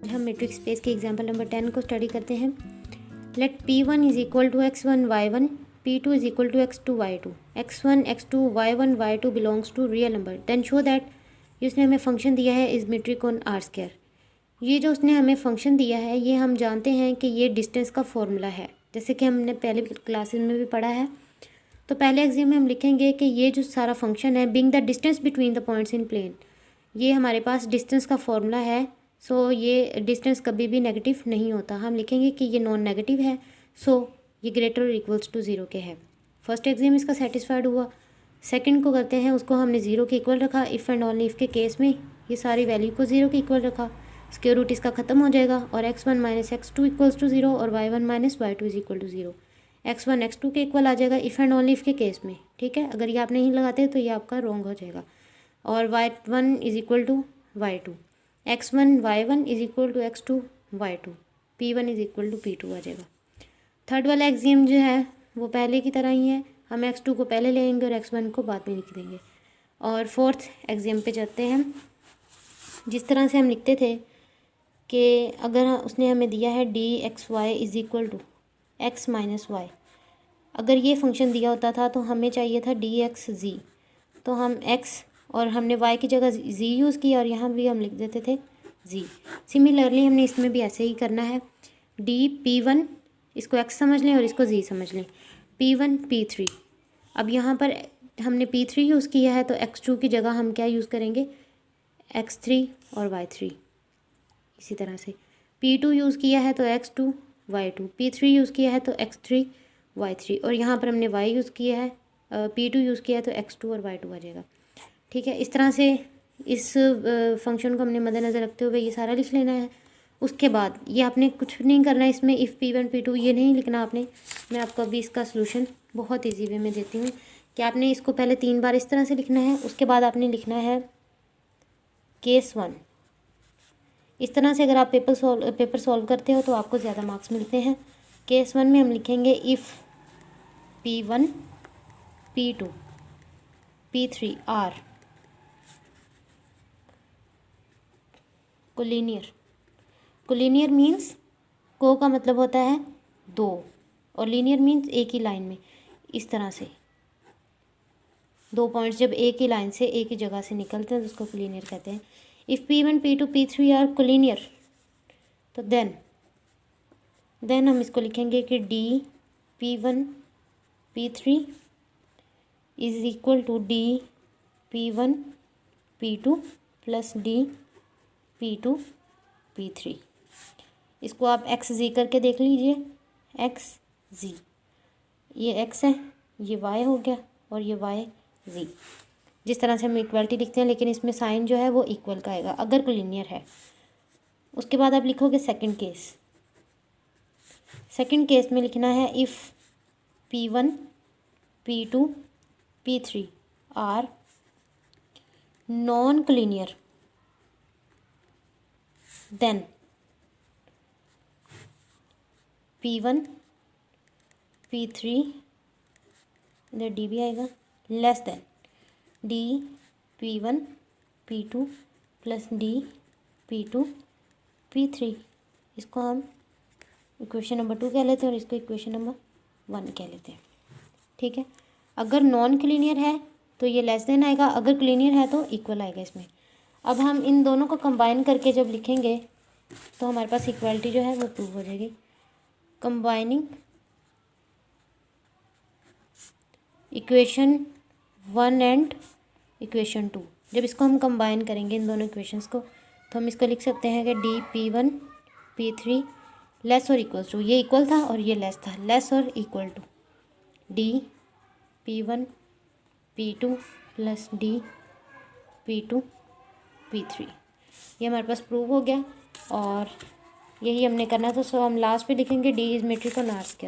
हम matrix space के example number 10 को स्टडी करते हैं। Let P1 is equal to x1 y1, P2 is equal to x2 y2, x1 x2 y1 y2 belongs to real number, then show that उसने हमें function दिया है is metric on R square. ये जो उसने हमें फंक्शन दिया है ये हम जानते हैं कि ये डिस्टेंस का फॉर्मूला है, जैसे कि हमने पहले क्लासेस में भी पढ़ा है। तो पहले एग्जाम में हम लिखेंगे कि ये जो सारा फंक्शन है being the distance between the points in plane, ये हमारे पास डिस्टेंस का फॉर्मूला है। सो ये डिस्टेंस कभी भी नेगेटिव नहीं होता। हम लिखेंगे कि ये नॉन नेगेटिव है, सो ये ग्रेटर और इक्वल्स टू ज़ीरो के है। फर्स्ट एग्जाम इसका सेटिस्फाइड हुआ। सेकंड को करते हैं, उसको हमने ज़ीरो के इक्वल रखा। इफ़ एंड ओनली इफ़ के केस में ये सारी वैल्यू को ज़ीरो के इक्वल रखा। स्क्वायर रूट इसका ख़त्म हो जाएगा और x1 minus x2 equals to zero और y1 minus y2 is equal to zero. x1 x2 के इक्वल आ जाएगा इफ़ एंड ओनली इफ़ के केस में, ठीक है। अगर ये आप नहीं लगाते तो ये आपका रॉन्ग हो जाएगा। और y1 is equal to y2, x1 y1 is equal to x2 y2, p1 is equal to p2 आ जाएगा। थर्ड वाला एग्जाम जो है वो पहले की तरह ही है, हम x2 को पहले लेंगे और x1 को बाद में लिख देंगे। और फोर्थ एग्जाम पे जाते हैं। जिस तरह से हम लिखते थे कि अगर उसने हमें दिया है dxy is equal to x minus y, अगर ये फंक्शन दिया होता था तो हमें चाहिए था dxz, तो हम x और हमने y की जगह z यूज़ किया और यहाँ भी हम लिख देते थे z। सिमिलरली हमने इसमें भी ऐसे ही करना है। p1 इसको x समझ लें और इसको z समझ लें, p1 p3। अब यहाँ पर हमने p3 यूज़ किया है तो x2 की जगह हम क्या यूज़ करेंगे, x3 और y3। इसी तरह से p2 यूज़ किया है तो x2 y2, p3 यूज़ किया है तो x3 y3 और यहाँ पर हमने y यूज़ किया है, p2 यूज़ किया है तो x2 और y2 आ जाएगा, ठीक है। इस तरह से इस फंक्शन को हमने मद्देनज़र रखते हुए ये सारा लिख लेना है। उसके बाद ये आपने कुछ नहीं करना है इसमें, इफ़ p1 p2 ये नहीं लिखना आपने। मैं आपको अभी इसका सलूशन बहुत ईजी वे में देती हूँ कि आपने इसको पहले 3 बार इस तरह से लिखना है, उसके बाद आपने लिखना है केस 1। इस तरह से अगर आप पेपर सॉल्व करते हो तो आपको ज़्यादा मार्क्स मिलते हैं। केस 1 में हम लिखेंगे if p1 p2 p3 are collinear. Collinear means को का मतलब होता है दो और लीनियर मीन्स एक ही लाइन में, इस तरह से दो पॉइंट्स जब एक ही लाइन से एक ही जगह से निकलते हैं तो उसको कोलिनियर कहते हैं। If p1 p2 p3 are collinear तो देन हम इसको लिखेंगे कि d p1 p3 is equal to d p1 p2 plus d p2 p3। इसको आप एक्स जी करके देख लीजिए, एक्स जी, ये एक्स है, ये वाई हो गया और ये वाई जी। जिस तरह से हम इक्वलिटी लिखते हैं, लेकिन इसमें साइन जो है वो इक्वल का आएगा अगर कोलिनियर है। उसके बाद आप लिखोगे सेकंड केस। सेकंड केस में लिखना है if p1 p2 p3 are non collinear then p1 p3 इधर d भी आएगा less than d p1 p2 plus d p2 p3। इसको हम इक्वेशन नंबर 2 कह लेते हैं और इसको इक्वेशन नंबर 1 कह लेते हैं, ठीक है। अगर नॉन क्लिनियर है तो ये लेस देन आएगा, अगर क्लिनियर है तो इक्वल आएगा इसमें। अब हम इन दोनों को कंबाइन करके जब लिखेंगे तो हमारे पास इक्वालिटी जो है वो प्रूव हो जाएगी। कंबाइनिंग इक्वेशन 1 एंड इक्वेशन 2, जब इसको हम कंबाइन करेंगे इन दोनों इक्वेशंस को तो हम इसको लिख सकते हैं कि डी p1 p3 लेस और इक्वल टू, ये इक्वल था और ये लेस था, लेस और equal to D p1 p2 plus D p2 p3। ये हमारे पास प्रूव हो गया और यही हमने करना था। सो हम लास्ट पे लिखेंगे D is metric on R square.